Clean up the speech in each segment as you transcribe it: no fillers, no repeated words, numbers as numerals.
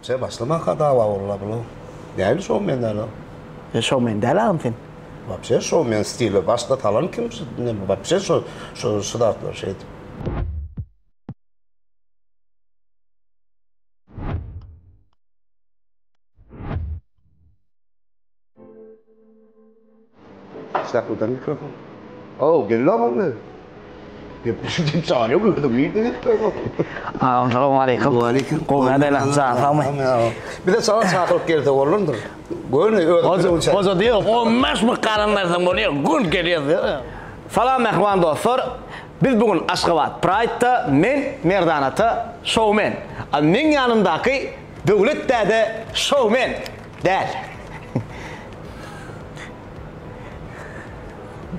Sen başlamak dava olabilir. Değil showmenler o. Showmen değil ağam sen. Вообще showmen stili başta talan kimse ne вообще şu sıdatlar şey. Saklıdan mikrofon. Oh, gel lan oğlum. Yapışıcı çağırıyor mu? Assalamu alaikum. Aleyküm. Qo'yma lan, sağ Bir de sana çağırıp geldi oğlumdur. Ozo diyor, o mesmi qarindarsın bunu, gün geliyor. Salam ehvan dostlar. Biz bugün Aşgabat Pride'da men Merdanat'a showman. Men yanımdaki Devlet Dede showman. Del.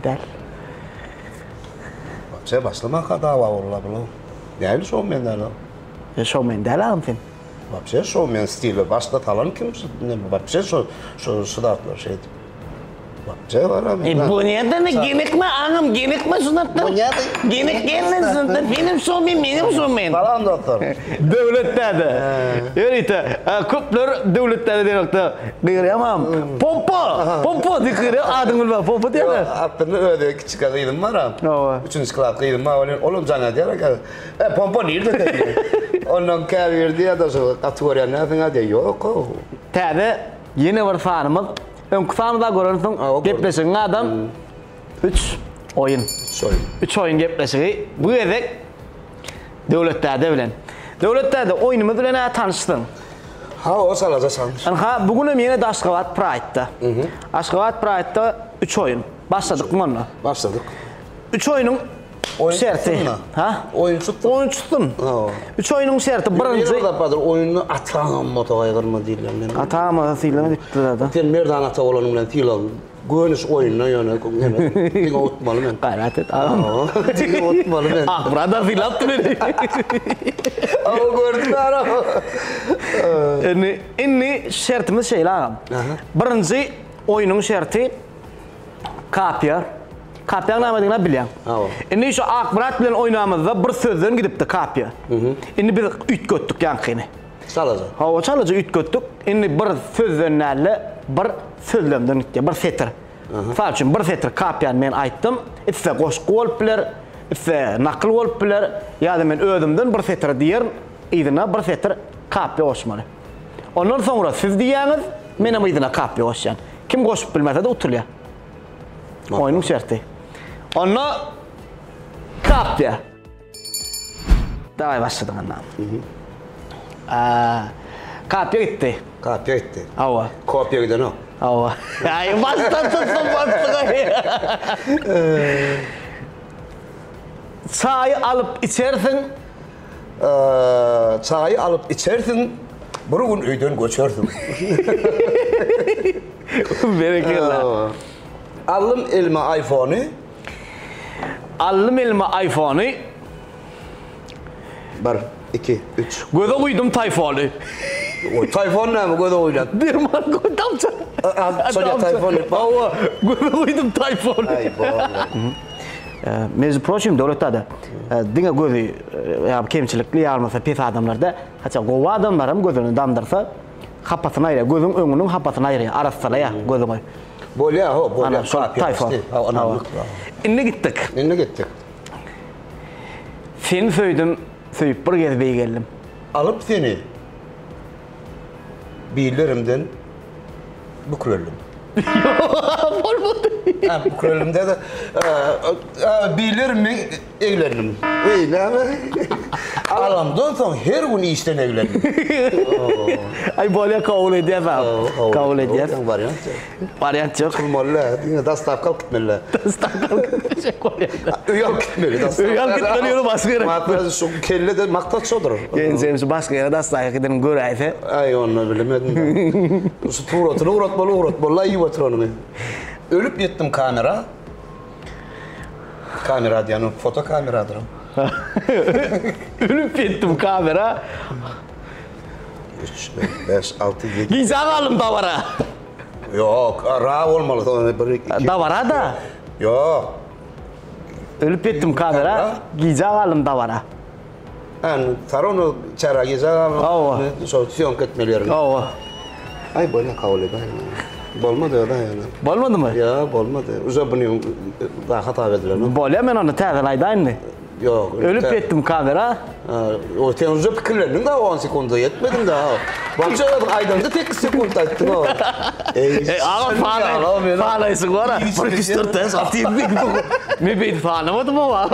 Del. Sen başlamak dava olabilir. Değil showmenler o. Showman değil ağam sen. Вообще showmen stili başta talan kimse ne вообще şu sıdatlar şey. Вообще var ama. Bu nereden genek mi ağam, genek mi sunatta? Bu nerede? Genek gelin sunatta, benim showman. Falan doktor. Devletlerde. Öyle köpler devletlerde diyorlar. Diyemem. Pompa dikir adın var. Pompa diyor. Attığını öyle küçük kıydım var ha. Üçüncü kılat kıydım var. Oğlum sana diyor ki pompa nerede dedi. Onun kariyer diye de şu kategoriye ne falan diyor. Yok o. Tabi yeni bir fanımız. Ön kusanıda görürsün. Gepleşen adam 3 oyun. 3 oyun gepleşi. Bu edek devletlerde bilen. Devletlerde oyunumuz bilen tanıştın. Ha o salaca sanmış. Ha bugün yine de Aşgabat Pride'da. Aşgabat Pride'da 3 oyun. Başladık mı onunla? Başladık. 3 oyunun serti. Ha? Oyun tuttum. Oyun tuttum. 3 oyunun serti. Birinci. Oyunu atağım motoya kırma değiller. Atağım silahını bitti zaten. Sen nereden ata olanımla filan. Gönüş oyununa yani. Dinle utmalı ben. Gayret et ağam. Dinle utmalı ben. Ah burada filattı beni. Ama gördün ağam. İnni şertimiz şeyle ağam. Birinci oyunun şerti kapya. Kapyanın namadığına bilen. İnni şu akbarat bilen oynamızda bir sözden gidip de kapya. İnni biz üç göttük yankını. Salaca. Ha salaca üç göttük. İnni bir sözdenlerle bir sözlemden gitti. Bir setir. Sağ için bir setir kapyan ben ayttım. İtse qoşqu olup biler, itse naql olup biler. Ya da men özümden bir setir diyer, idina bir setir kapya oşmalı. Ondan sonra siz diyeniz, menem idina kapya oşyan. Kim qoşup bilmese de utulya. Oyunun şerti. Onu kapya. Davay başladık anlam. Kapya gitti. Kapya gitti. Ava. Kopya giden o. Ava. Ay baştan tutsun baştan. Çayı alıp içersin. Çayı alıp içersin. Bir gün öyden göçersin. Bereketler. Aldım elime iPhone'u. Aldım elime iPhone'u. 1, 2, 3. Göze uydum Tayfon'u. Tayfon ne mi? Göze uydun. Dirman koydum sana. Sonra Tayfon'u. Ava. Göze uydum Tayfon'u. Ay boğazlar. Между прочим, devletlerde dinge gözü kemçilikli yarmasa pes adamlarda hatta gova adamlar hem gözünü damdırsa kapasına ayırıyor. Gözün önünün kapasına ayırıyor. Arasına ya gözünü. Böyle ya o böyle. Tayfon. İnne gittik. İnne gittik. Seni söyledim, söyleyip bir gezmeye geldim. Alıp seni birlerimden bükürüldüm. Olmadı. Bükürüldüm de birlerimin evlendim. Öyle mi? Alamdan sonra her gün işten evlendim. Ay böyle kabul ediyorsan. Kabul ediyorsan. Varyant yok. Kurmalı. Dastavkal gitmeli. Dastavkal gitmeli. Uyal gitmeli. Uyal gitmeli yolu başka yere. Matkaz şu kelle de maktat sodur. Gençlerimiz başka yere dastavkal gidelim göreyse. Ay onu bilemedim. Şu tuğratını uğratmalı. İyi batıronu. Ölüp yettim kamera. Kamera yani foto kameradır. Ölüp yettim kamera. 3, 5, 6, 7. Giysen alım davara. Yok, ara olmalı. Davara da. Yok. Ölüp yettim kamera. Giysen alım davara. Yani taronu çara gezer Ava. solusiyon ketmelerini. Ava. Ay böyle kabul eder. Bolmadı da yani. Bolmadı mı? Ya bolmadı. Uza bunu daha hata verdiler. Bolya men onu täzelaydayn mı? Yok. Ölüp ettim kamera. O tenuzda pikirlerdin de 10 sekunda yetmedin daha. Bakça aydanda tek sekunda ettin o. Ağa falaysın var ha. Protestör tez atayım diye. Me beyt falamadım ama.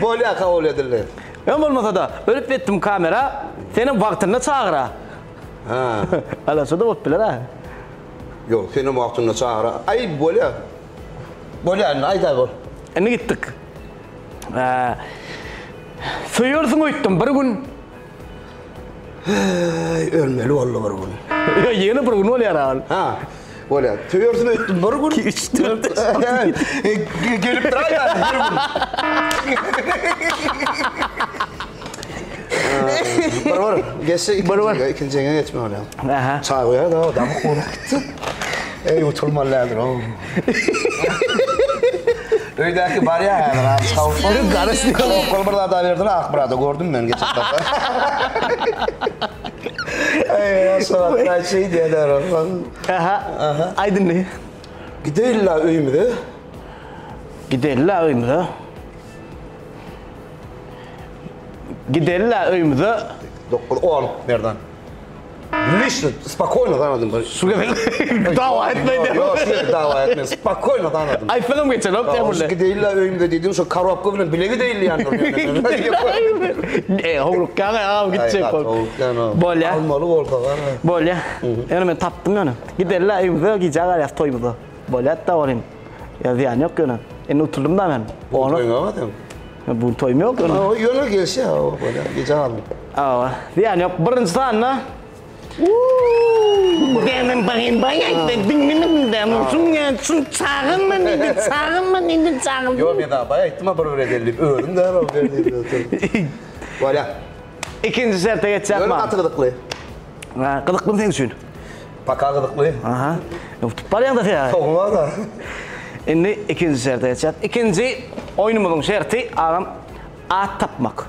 Bolya kabul edilir. Ben olmasa da ölüp ettim kamera. Senin vaktinde çağıra. Ha. Ala soda bot bilir ha. Yok senin vaktinde çağıra. Ay bolya. Bolya ne ayda bol. Ne gittik? Söyüyorsun uyuttum bir gün. Ölmeli vallahi bir gün. Yeni bir gün oluyor ağal. Ha. Bolya. Tövüyorsun ettin bir gün. 2-3-4 Gelip duray yani bir gün. Var. Geçse ikinciye geçme öyle. Aha. Çay koyar da o da konaktı. Ey oturmalıdır o. Öydeki var ya yani. Onun karısı Kolbarda da verdiler akbarada gördüm ben geçen defa. Ey sonra şey diyorlar o. Aha. Aydın ne? Gideyle öyümde. Gidelim öyümüze. Gidelim öyümüze. 10 nereden? Лично, спокойно tanıdım. Dava etmeydi. Yok, dava etmez. Spokojno tanıdım. Ay film geçen hop ya burada. Gideyle öyümde dediğim şu karabka bilen bile gideyle yani. Hovruk kana ya gidecek kol. Bolya. Almalı volka var. Bolya. Yani ben taptım yani. Gidelim öyümüze gideceğiz ya toyumuza. Bolya da olayım. Ya ziyan yok yani. Oturdum da ben. Onu oynamadım. Bu toyum yok yani. O yöne gelse ya o böyle gece aldım. Aa, ziyan yok. Birinci sana. Benim bakayım bayağı dedim sun çağın mı dedi çağın. Yok ben daha bayağı ihtimal bir öğrenelim. Öğrendim de o verdi. Böyle. İkinci serte geçecek mi? Öyle atırdıklı. Gıdıklım sen için. Paka gıdıklı. Aha. Var ya da ya. Toğuma da. Şimdi ikinci serte geçecek. İkinci oyunumuzun şerti ağam at tapmak.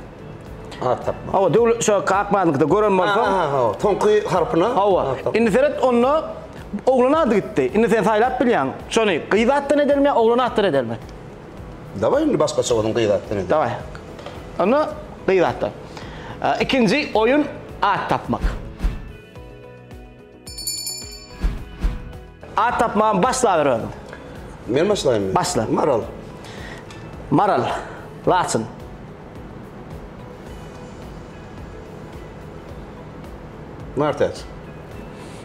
At tapmak. Hava dövül şu kalkmadık da görün olsa. Ha. Tonku harpına. Hava. Şimdi seret onu oğluna adı gitti. Şimdi sen saylap biliyorsun. Şunu kıyıdattın edelim ya oğluna attın edelim. Davay başka sorun kıyıdattın edelim. Davay. Onu kıyıdattın. İkinci oyun at tapmak. At tapmağın başla veriyorum. Ben başlayayım mı? Başla. Maral. Maral. Latsın. Martet.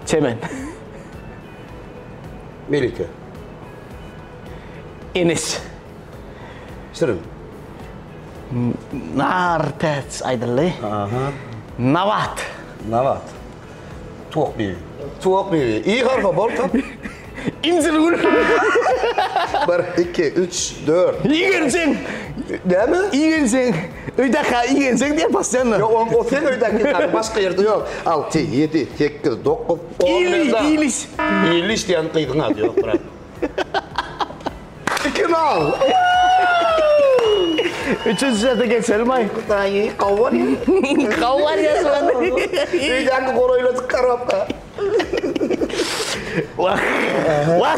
Çemen. Melike. Enis. Sırım. Nartet aydınlı. Aha. Navat. Navat. Tuğuk bir. Tuğuk bir. İyi harfa bol tap. İnzirgül. 1, 2, 3, 4. İyi gelsin. Değil mi? İyi gelsin. Öydaka iyi gelsin diye basacaksın. Yok o sen öydeki başka yerde yok. 6, 7, 8, 9, 10. İyiliş. İyiliş diyen kıydın hadi yok bırak. 2 al. Üçüncü sırada geçelim ay. Kutayı kavar ya. Kavar ya sana. Öydeki koroyla tıkarap da. Vah. Vah.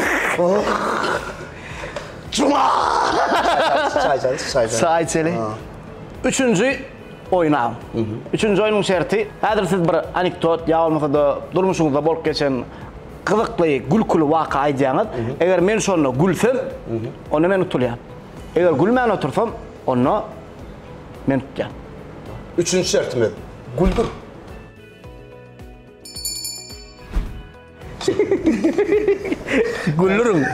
Cuma. Çay. Sağ içeli. Üçüncü oyuna. Üçüncü oyunun şerti. Hadir siz bir anekdot ya olmasa da durmuşunuzda bolup geçen kızıklı, gülkülü vaka ayacağınız. Eğer men şonu gülsem, onu men utulayam. Eğer gülmeyen otursam, onu men tutacağım. Üçüncü şartım güldür. Güldürün.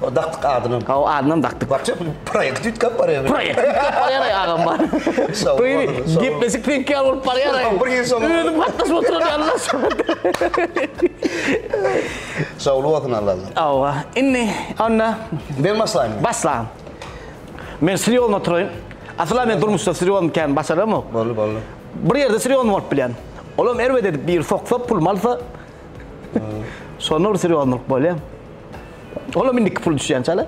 O daktık adını. O adından taktık. Bakça proyekt dütkap paraya. Proyekt. Paraya da ağam var. Böyle gitmesik finki alır paraya da. Bir yıl sonra. Öyle patlas oturup yanına sonra. Sağolu adını Allah'ım. Ava. İnni. Anna. Ben maslayım. Basla. Men Sri olma oturayım. Asla men durmuşsa Sri olmken basarım mı? Bollu. Bir yerde Sri olmak bilen. Oğlum erve dedi bir soksa pul malsa. Sonra Sri olmak böyle. Oğlum indik pul düşen çala.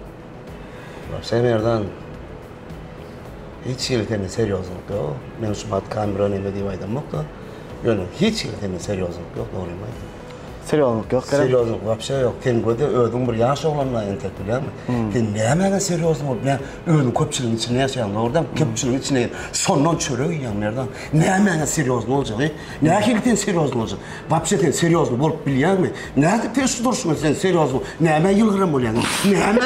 Sen nereden? hiç yeltene seriozluk yok. Men sumat kamera neme diye aydamak da. Yani hiç yeltene seriozluk yok, doğru mu? Seriozluk yok. Seriozluk вообще yok. Sen göde ödün bir yaş oğlanla entek bilen mi? Sen neyemene seriozluk ol? Ben ödün köpçülüğün içine yaşayan oradan köpçülüğün içine sondan çörek yiyen nereden? Neyemene seriozluk olacak? Ne hakikaten seriozluk olacak? Вообще sen seriozluk olup biliyor mi? Ne hakikaten şu dursun sen seriozluk? Neyeme yılgırım oluyor? Neyeme...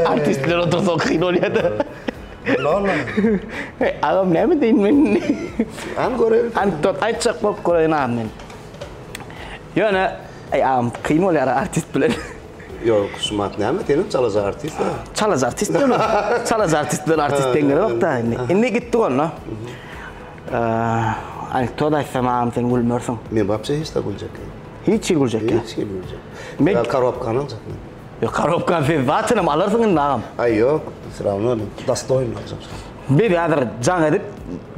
Artistler otursa okuyun oluyordu. Lala. Ağam ne mi deyin men? An görev. An tot ayçak bok koyun amen. Yani ağam kıyın oluyor artist bilen. Yok, sumat ne mi? Tenim çalaz artist. Çalaz artist değil mi? Çalaz artistler artist denir bak da. İnne gitti onu. Anekdot aytsam ağam sen gülmüyorsun. Men babça hiç de gülecek. Hiç gülecek ya. Hiç gülecek. Ya karop kanalacak mı? Yok karobkan sen vatınım alırsın ağam. Ay yok, sıravını öyle. Dastoyun olacak. Bir adır can edip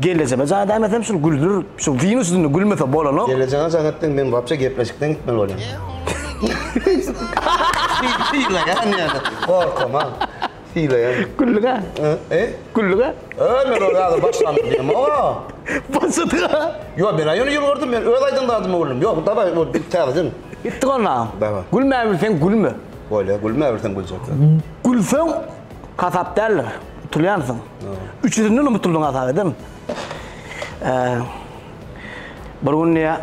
geleceğim. Can edemezsem şu güldürür. Şu Venüs üstünde gülmese bolan o. Geleceğine canettin ben babça gepleşikten gitmeli olayım. Fiile yani. Korkum ha. Fiile yani. Güllük ha. Güllük ha. Öyle orada başlandı diyeyim ama. Başladı ha. Yok ben ayını yıl gördüm ben. Öyle aydın da adım oğlum. Yok tabi bir tavadın. Gitti ona. Baba. Gülme sen gülme. Böyle gülme everten gülecekler. Gülsen kasap derler. Tulayansın. Üçünden mi tuldun kasap değil mi? Bir gün ya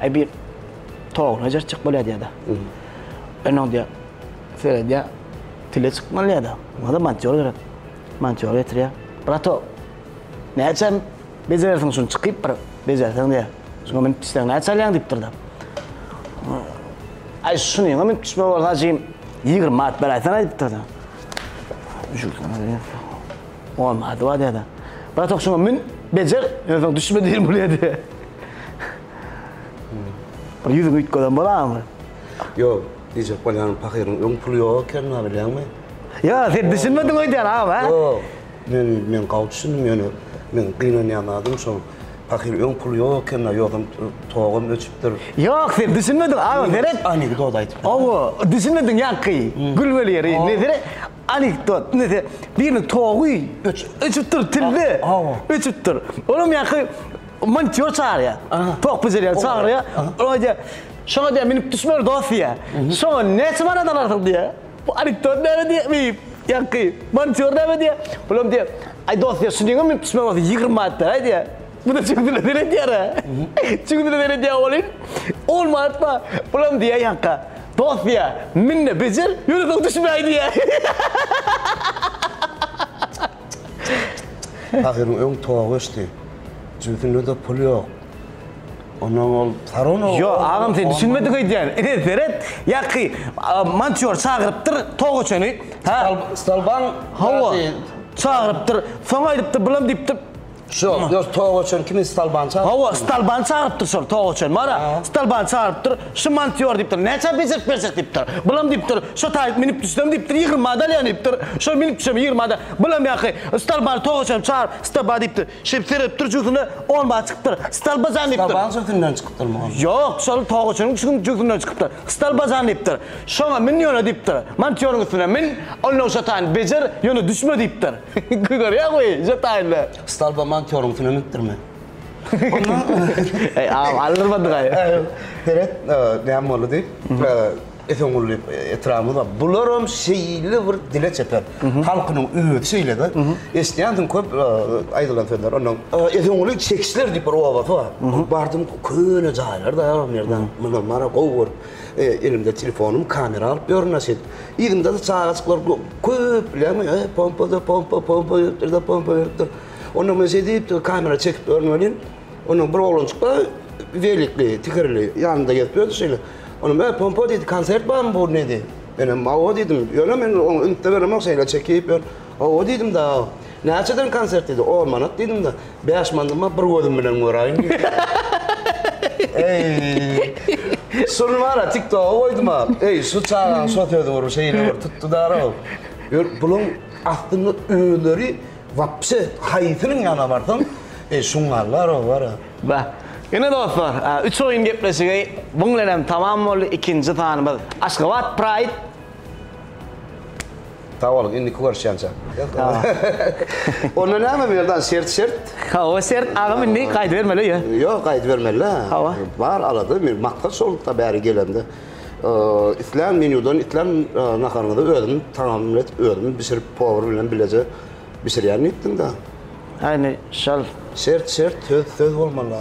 bir tavuk necer çık böyle diye de. Onun diye söyle diye tile çıkmalı ya da. Ama mançor gerek. Mançor getiriyor. Prato. Ne açam becersin şunu çıkıp becersin diye. Sonra ben pisten ne açalım deyip durdu. Ay şunu ama pişme var hacım 20 maat beraysan deyip durdu. Şurada olmadı var diye de. Prato şunu ben becer yani düşme değil buraya diye. Bir yüzün ütkodan bana mı? Yok. Diyecek bayanın pakirin ön pulu yok kendine biliyor musun? Ya sen düşünmedin o diyen abi ha? Yok. Ben kalk düşündüm yani. Ben kıynanayanladım sonra. Pakir ön pulu yok kendine yokum toğum öçüptür. Yok sen düşünmedin abi. Veret. Anekdot aytıp. Ama düşünmedin ya kıyı. Gülmeli yeri. Ne dere? Anekdot. Ne dere? Birinin toğu öçüptür tilde. Öçüptür. Oğlum ya kıyı. Mançıyor çağır ya. Toğ pızır çağır ya. Oğlum şuna diye minip düşmüyor dosya. Şuna ne çımana dalarsın diye. Bu anekdot ne diye miyim? Ya kıyı. Mançıyor ne diye. Oğlum diye. Ay dosya şuna minip düşmüyor 20 madde diye. Bu da çıktılar dene diye ara. Çıktılar dene diye olin. Olmadı mı? Oğlum diye yanka. Dosya minne becer yürü düşmüyor diye. Pakirin ön toğu öçtü. Çünkü de pulu yok. Ondan ol sarın o. Yo ağam sen düşünmedin ki diyen. Evet veret. Ya ki mançıyor çağırıptır toğu çönü. Stalban hava çağırıptır. Sonra aydıptır bulam deyiptir. Yok, yok toğu çön kimin stalban çağırıptır? Hava stalban çağırıptır sonra toğu çön. Mara stalban çağırıptır. Şu mançıyor deyiptir. Neçe bezek deyiptir. Bulam deyiptir. Şu tayip minip düştüm deyiptir. 20 madalya deyiptir. Şu minip düştüm 20 madalya. Bulam ya ki stalban toğu çön çağır. Stalban deyiptir. Şep seriptir cüzünü 10 baht çıktır. Stalbazan deyiptir. Stalban cüzünden çıktır mı? Yok, şu toğu çön cüzünden çıktır. Stalbazan deyiptir. Şuna min yöne deyiptir. Mançyorun üstüne min. Onun şatayın becer yöne düşme deyiptir. Görüyor musun? Şatayınla. Stalban mançyorun üstüne mittirme. Alırmadık ay. Evet, ne yapmalı deyip, etongulu etrafı da bulurum şeyli bir dile çeper. Halkının üyü şeyle de. Estiyandım köp aydılan fender. Ondan etongulu çekişler deyip o havası var. Bardım köyle caylar da yaram yerden. Mara kovur. Elimde telefonum, kamera alıp görünesin. Elimde de çağırıcıklar köp bileme. Pompa yaptır. Ondan mesela deyip kamera çekip örneğin. Onun bir oğlun çıktı, velikli, tikerli, yanında yatıyordu şeyle. Onun ben pompa dedi, konsert var mı bu dedi. Benim o dedim, yani ben onu ünite veremem şeyle çekip, o dedim da, ne açıdan konsert dedi, o manat dedim da, 5 mandıma bir gözüm bilen uğrayın. Sonra var ya, TikTok'a koydum ha, şu çağıran sotuya doğru şeyle tuttu da ara. Bunun aklının öğüleri, vapse, hayatının yana vardım. Şunlarlar o var. Bak, yine dostlar, 3 oyun gepleşiği, bunlardan tamam oldu ikinci tanımız. Aşkabat Pride, Tavalık indi görüşýänçä. Onda näme berdan sert. Ha, o sert ağam indi gaýdy bermeli ýa. Yok gaýdy bermeli. Hawa. Var alady, men makta şolukda bäri gelemde. İslam menüden İslam naharında özüm tamamlayıp özüm bir power bilen bilece pişirýän etdim da. Ayni şal. Sert söz olmalı.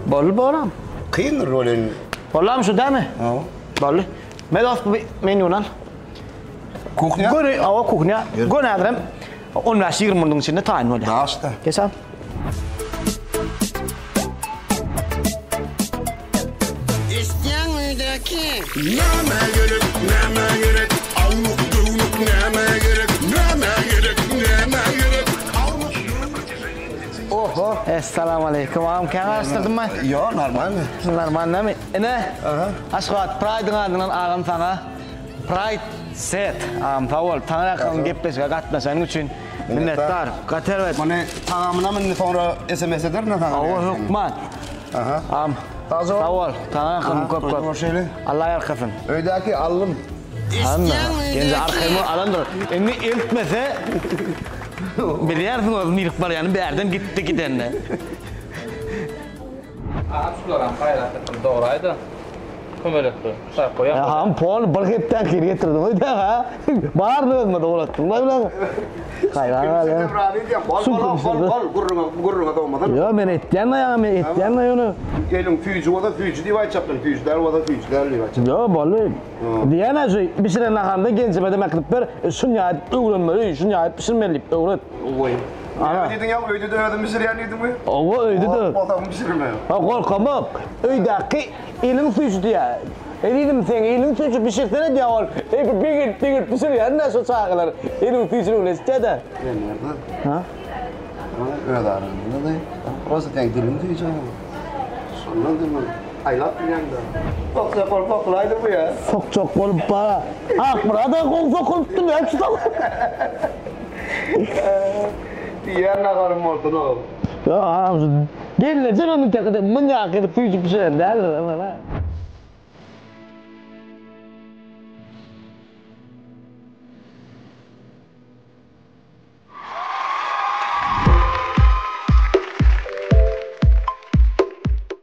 Bolam. Kıyın rolün. Bolam şu dämi? Ha. Bolly. Medos menüden. Kuchня? Göre awa kuchня. Gönädem. 15-20 minutiň içinde taýyn bolýar. Daşda. Kesem. İsteyen öydeki. Näme gerek, avluk dövlük näme gerek, Oho. Assalamu alaykum. Ağam käňärstiridim ben. Yo normal mi? Normal näme? Ene. Aha. Aşgat Pride'ın adynan ağam sana. Pride set. Ağam tawal taňarakyn gepleşge gatmasaň üçin minnetdar. Gaterwet. Bana tamamına mı sonra SMS eder mi? Awa hukman. Aha. Ağam. Tazo. Tawal taňarakyn Koydu o köp. şeyle. Allah ýarkasyn. Öydeki allım. Anna. İsteyen Genze öydeki. arkaymı alandır. Eni eltmese bilýärsiň o mirik bar ýany bärden gitdi gidende. Sularım paylaştım doğraydı. Kömelekti. Say koyam. Ya ham pol bir hepden geri getirdim öyle ha. Barlığını doğrattım. Ne bileyim. Hayvan ya. Gurruna doğmadan. Yo men etdiň ýa-ni Gelin füýjü o da füýjü diýip aýtjapdyr. Füýjüler o da füýjüler diýip aýtjapdyr. Yo boly. Diýene şu bir şeýle nahanda gençime demekdir bir şunýa öwrenmeli, şunýa pişirmeli, öwret. Oy. Ana. Ne dedin ya? Öýde de öýde misirýän edimi? Owa öýde de. Adam misirme. Ha gorkamap. Öýdäki elin füýjü diýär. Edim sen elin füýjü pişirsene diýär. Bir pişirýän näse çağılar. Elin füýjüni ulaşdy da. Nerede? Ha? Öyle arın. Ne de? Orası tek dilim diyeceğim. Sonra değil mi? Aylap bilen de. Koklaydı bu ya. Çok bolup para. Burada koktu hepsi de. Diğer nakarım ortada oğlum. Ya, gelince onu tekrar mınyak edip füýjü pişiren derler ama.